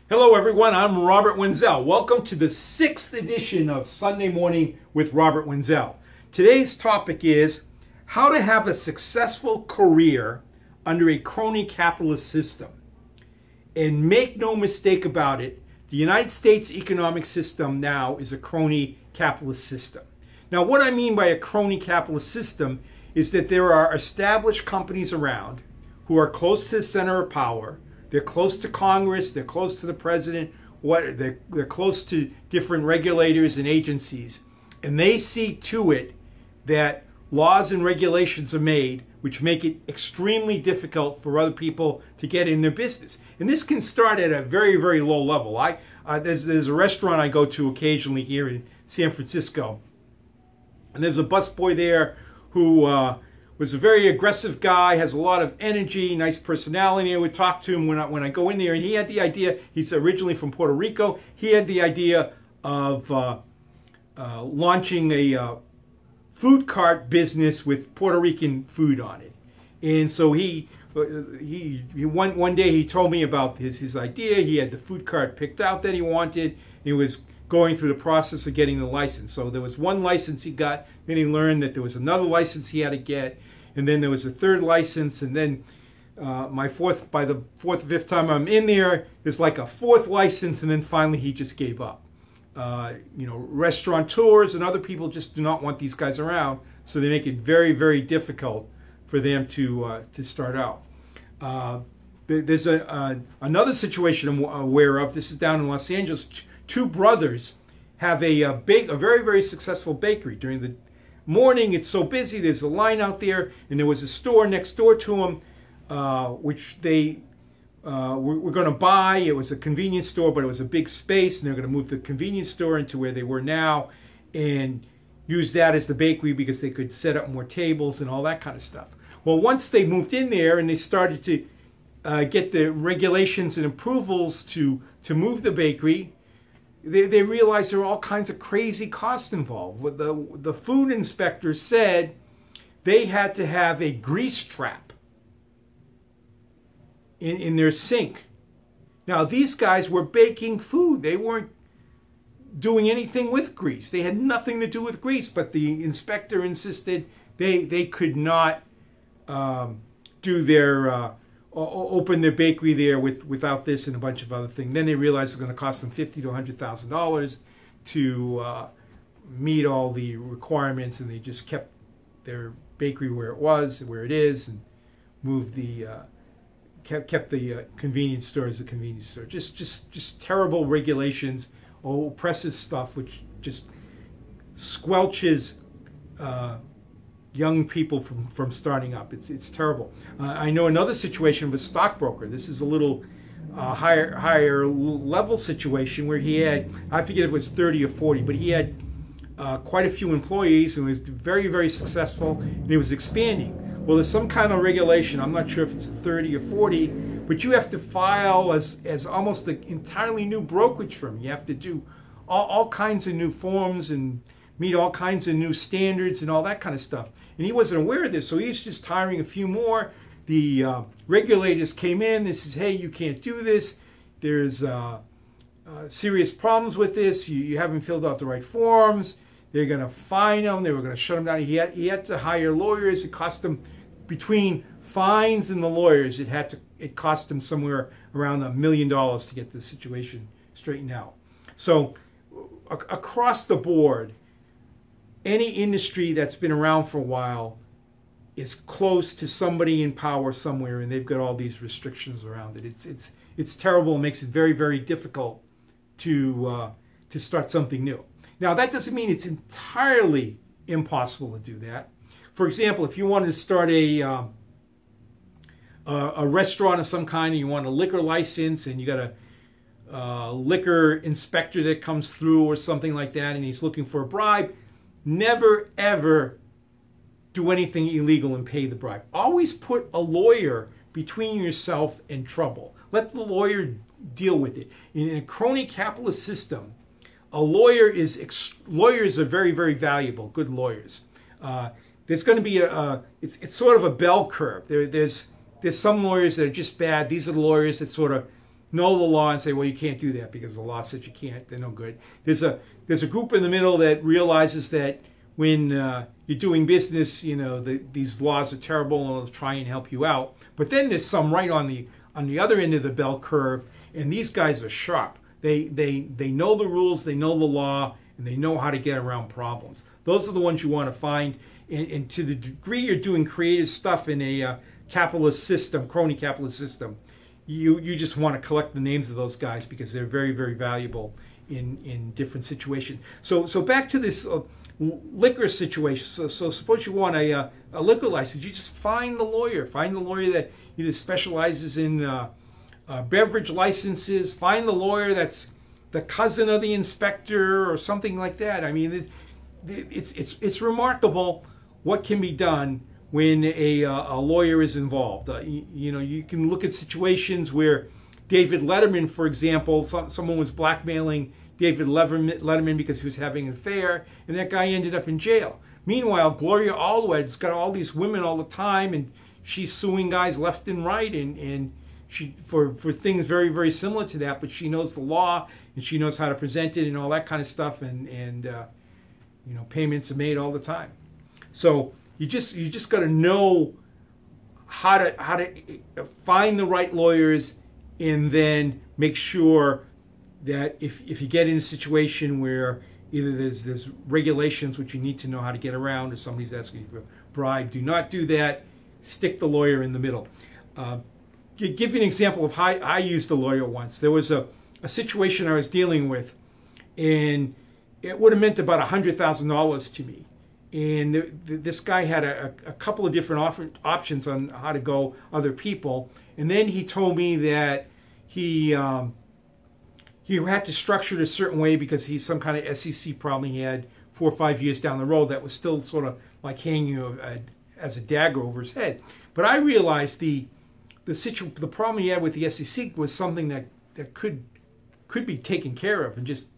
Hello everyone, I'm Robert Wenzel. Welcome to the 6th edition of Sunday Morning with Robert Wenzel. Today's topic is how to have a successful career under a crony capitalist system. And make no mistake about it, the United States economic system now is a crony capitalist system. Now what I mean by a crony capitalist system is that there are established companies around who are close to the center of power. They're close to Congress, they're close to the president, they're close to different regulators and agencies. And they see to it that laws and regulations are made which make it extremely difficult for other people to get in their business. And this can start at a very, very low level. There's a restaurant I go to occasionally here in San Francisco. And there's a busboy there who was a very aggressive guy, has a lot of energy, nice personality. I would talk to him when I go in there, and he had the idea, he's originally from Puerto Rico, he had the idea of launching a food cart business with Puerto Rican food on it. And so one day he told me about his idea. He had the food cart picked out that he wanted. He was going through the process of getting the license. So there was one license he got, then he learned that there was another license he had to get, and then there was a third license, and then by the fourth or fifth time I'm in there, there's like a fourth license, and then finally he just gave up. Restaurateurs and other people just do not want these guys around, so they make it very, very difficult for them to start out. There's another situation I'm aware of. This is down in Los Angeles. Two brothers have a very, very successful bakery. During the morning, it's so busy, there's a line out there, and there was a store next door to them, which they were going to buy. It was a convenience store, but it was a big space, and they're going to move the convenience store into where they were now and use that as the bakery because they could set up more tables and all that kind of stuff. Well, once they moved in there and they started to get the regulations and approvals to move the bakery, they realized there were all kinds of crazy costs involved. The food inspector said they had to have a grease trap in their sink. Now, these guys were baking food. They weren't doing anything with grease. They had nothing to do with grease, but the inspector insisted they could not do their open their bakery there without this and a bunch of other things. Then they realized it's going to cost them $50,000 to $100,000 to meet all the requirements, and they just kept their bakery where it is, and moved the kept the convenience store as a convenience store. Just terrible regulations, oppressive stuff, which just squelches young people from starting up. It's terrible. I know another situation of a stockbroker. This is a little higher level situation where he had, I forget if it was 30 or 40, but he had quite a few employees and was very, very successful, and he was expanding. Well, there's some kind of regulation, I'm not sure if it's 30 or 40, but you have to file as almost an entirely new brokerage firm. You have to do all kinds of new forms and meet all kinds of new standards and all that kind of stuff. And he wasn't aware of this, so he's just hiring a few more. The regulators came in, they says, hey, you can't do this. There's serious problems with this. You haven't filled out the right forms. They're going to fine him. They were going to shut him down. He had to hire lawyers. It cost him, between fines and the lawyers, it cost him somewhere around $1 million to get the situation straightened out. So across the board, any industry that's been around for a while is close to somebody in power somewhere, and they've got all these restrictions around it. It's terrible. It makes it very, very difficult to start something new. Now, that doesn't mean it's entirely impossible to do that. For example, if you wanted to start a restaurant of some kind, and you want a liquor license, and you got a liquor inspector that comes through or something like that, and he's looking for a bribe, never, ever do anything illegal and pay the bribe. Always put a lawyer between yourself and trouble. Let the lawyer deal with it. In a crony capitalist system, lawyers are very, very valuable, good lawyers. There's going to be it's sort of a bell curve. There's some lawyers that are just bad. These are the lawyers that sort of know the law and say, well, you can't do that because the law says you can't. They're no good. There's a group in the middle that realizes that when you're doing business, these laws are terrible and will try and help you out. But then there's some right on the other end of the bell curve, and these guys are sharp. They know the rules, they know the law, and they know how to get around problems. Those are the ones you want to find. And to the degree you're doing creative stuff in a capitalist system, crony capitalist system, you just want to collect the names of those guys because they're very, very valuable in different situations. So back to this liquor situation. So suppose you want a liquor license. You just find the lawyer. Find the lawyer that either specializes in beverage licenses. Find the lawyer that's the cousin of the inspector or something like that. I mean, it's remarkable what can be done when a lawyer is involved. You can look at situations where David Letterman, for example, someone was blackmailing David Letterman because he was having an affair, and that guy ended up in jail. Meanwhile, Gloria Allred's got all these women all the time, and she's suing guys left and right, and she for things very, very similar to that. But she knows the law, and she knows how to present it, and all that kind of stuff, and payments are made all the time. So you just got to know how to find the right lawyers, and then make sure that if you get in a situation where either there's regulations which you need to know how to get around, or somebody's asking you for a bribe, do not do that. Stick the lawyer in the middle. Give you an example of how I used a lawyer once. There was a situation I was dealing with, and it would have meant about $100,000 to me. And this guy had a couple of different options on how to go other people. And then he told me that he had to structure it a certain way because he's some kind of SEC problem he had 4 or 5 years down the road that was still sort of like hanging as a dagger over his head. But I realized the problem he had with the SEC was something that could be taken care of and just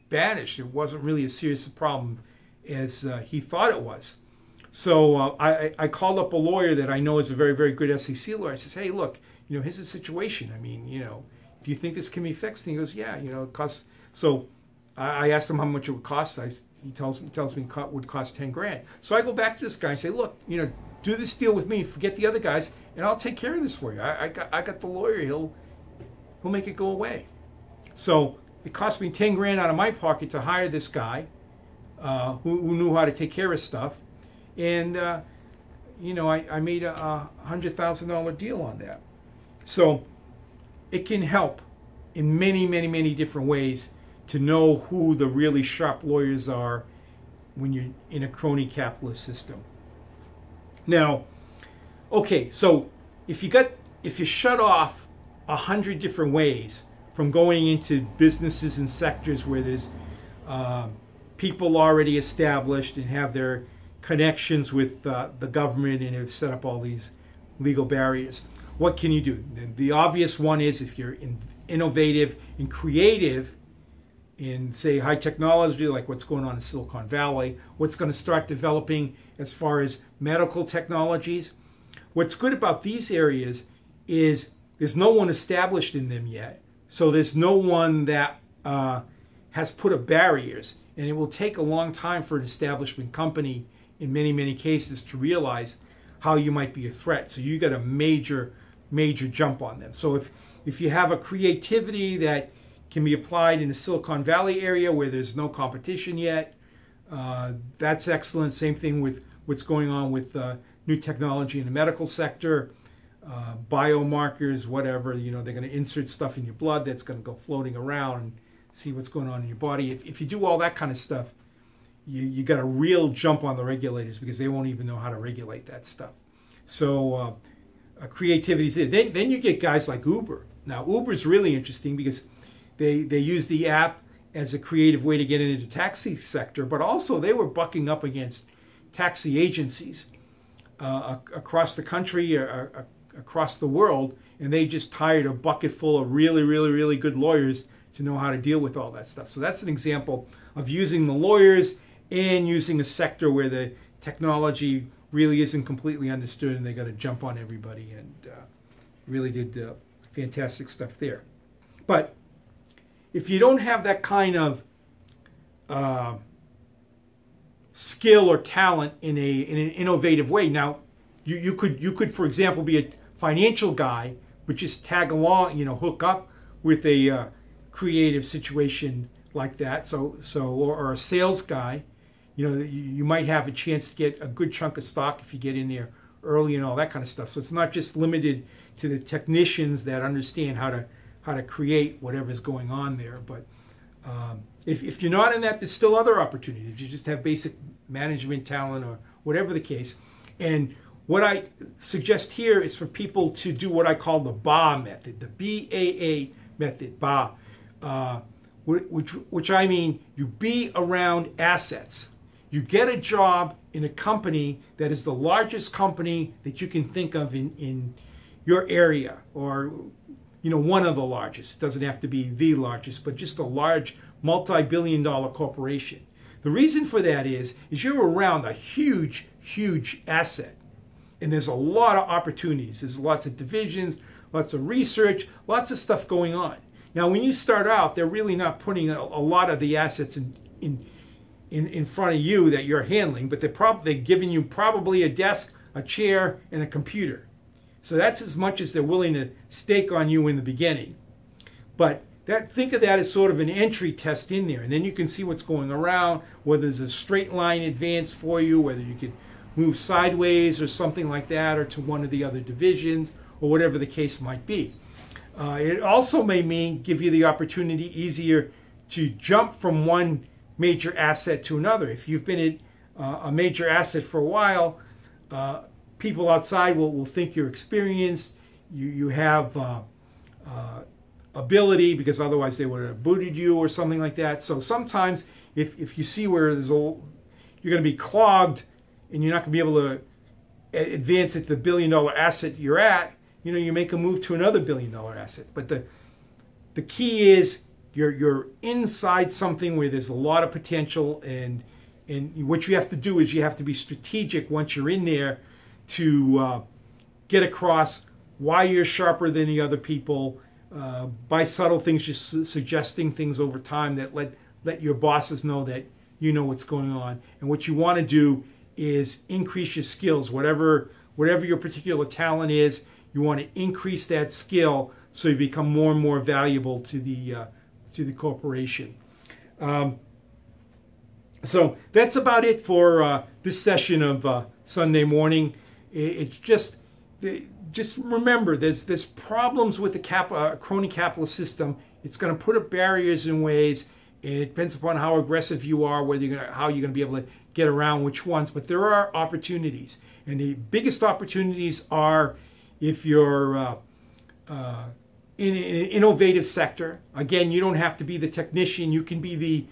banished. It wasn't really as serious a problem as he thought it was. So I called up a lawyer that I know is a very, very good SEC lawyer. I says, hey, look, here's the situation. I mean, do you think this can be fixed? And he goes, yeah, it costs. So I asked him how much it would cost. He tells me it would cost 10 grand. So I go back to this guy and say, look, do this deal with me, forget the other guys, and I'll take care of this for you. I got the lawyer. He'll make it go away. So it cost me 10 grand out of my pocket to hire this guy who knew how to take care of stuff. And, I made a $100,000 deal on that. So it can help in many, many, many different ways to know who the really sharp lawyers are when you're in a crony capitalist system. Now, okay, so if you shut off 100 different ways from going into businesses and sectors where there's people already established and have their connections with the government and have set up all these legal barriers, what can you do? The obvious one is if you're innovative and creative in, say, high technology, like what's going on in Silicon Valley, what's going to start developing as far as medical technologies. What's good about these areas is there's no one established in them yet. So there's no one that has put up barriers. And it will take a long time for an establishment company, in many, many cases, to realize how you might be a threat. So you got a major jump on them. So if you have a creativity that can be applied in the Silicon Valley area where there's no competition yet, that's excellent. Same thing with what's going on with new technology in the medical sector, biomarkers, whatever. They're going to insert stuff in your blood that's going to go floating around and see what's going on in your body. If you do all that kind of stuff, you got a real jump on the regulators because they won't even know how to regulate that stuff. So creativity is there. Then you get guys like Uber. Now Uber's really interesting because they use the app as a creative way to get into the taxi sector, but also they were bucking up against taxi agencies across the country, across the world, and they just hired a bucket full of really, really, really good lawyers to know how to deal with all that stuff. So that's an example of using the lawyers and using a sector where the technology really isn't completely understood and they got to jump on everybody, and really did fantastic stuff there. But if you don't have that kind of skill or talent in an innovative way, now you could, for example, be a financial guy, but just tag along, hook up with a creative situation like that. Or a sales guy, you might have a chance to get a good chunk of stock if you get in there early and all that kind of stuff. So it's not just limited to the technicians that understand how to create whatever's going on there. But if you're not in that, there's still other opportunities. You just have basic management talent or whatever the case. And what I suggest here is for people to do what I call the BAA method, the BAA method, BAA, which I mean you be around assets. You get a job in a company that is the largest company that you can think of in your area, or one of the largest. It doesn't have to be the largest, but just a large multi-billion-dollar corporation. The reason for that is you're around a huge asset, and there's a lot of opportunities. There's lots of divisions, lots of research, lots of stuff going on. Now, when you start out, they're really not putting a lot of the assets in front of you that you're handling, but they're giving you probably a desk, a chair, and a computer. So that's as much as they're willing to stake on you in the beginning. But think of that as sort of an entry test in there, and then you can see what's going around, whether there's a straight line advance for you, whether you could move sideways or something like that, or to one of the other divisions, or whatever the case might be. It also may give you the opportunity easier to jump from one major asset to another. If you've been at a major asset for a while, people outside will think you're experienced, you have ability, because otherwise they would have booted you or something like that. So sometimes if you see where you're going to be clogged and you're not going to be able to advance at the billion-dollar asset you're at, you make a move to another billion-dollar asset. But the key is you're inside something where there's a lot of potential, and what you have to do is you have to be strategic once you're in there to get across why you're sharper than the other people, by subtle things, just suggesting things over time that let your bosses know that you know what's going on. And what you want to do is increase your skills. Whatever your particular talent is, you want to increase that skill so you become more and more valuable to the corporation. So that's about it for this session of Sunday morning. It's just remember, there's problems with the crony capitalist system. It's going to put up barriers in ways. It depends upon how aggressive you are, how you're going to be able to get around which ones. But there are opportunities, and the biggest opportunities are if you're in an innovative sector. Again, you don't have to be the technician. You can be the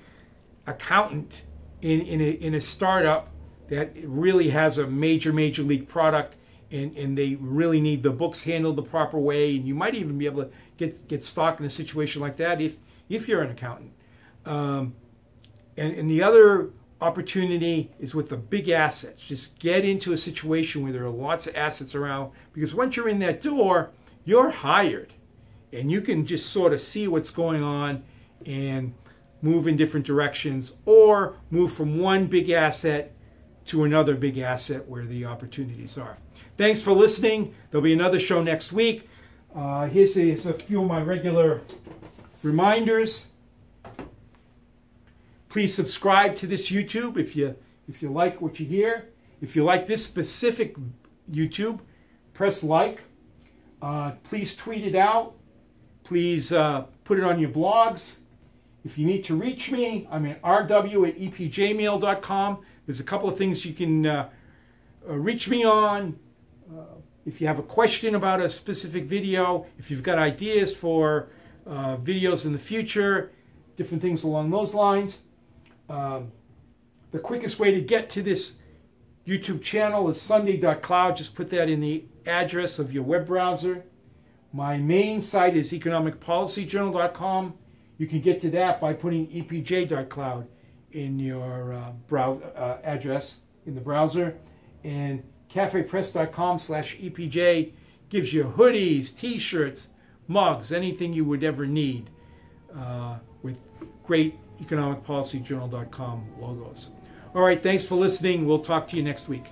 accountant in a startup that really has a major league product, and they really need the books handled the proper way. And you might even be able to get stock in a situation like that if you're an accountant. And the other opportunity is with the big assets. Just get into a situation where there are lots of assets around, because once you're in that door, you're hired, and you can just sort of see what's going on and move in different directions, or move from one big asset to another big asset where the opportunities are. Thanks for listening. There'll be another show next week. Here's a few of my regular reminders. Please subscribe to this YouTube if you like what you hear. If you like this specific YouTube, press like. Please tweet it out. Please put it on your blogs. If you need to reach me, I'm at rw@epjmail.com. There's a couple of things you can reach me on. If you have a question about a specific video, if you've got ideas for videos in the future, different things along those lines. The quickest way to get to this YouTube channel is sunday.cloud. Just put that in the address of your web browser. My main site is economicpolicyjournal.com. You can get to that by putting epj.cloud in your address in the browser. And cafepress.com/epj gives you hoodies, t-shirts, mugs, anything you would ever need with great economicpolicyjournal.com logos. All right, thanks for listening. We'll talk to you next week.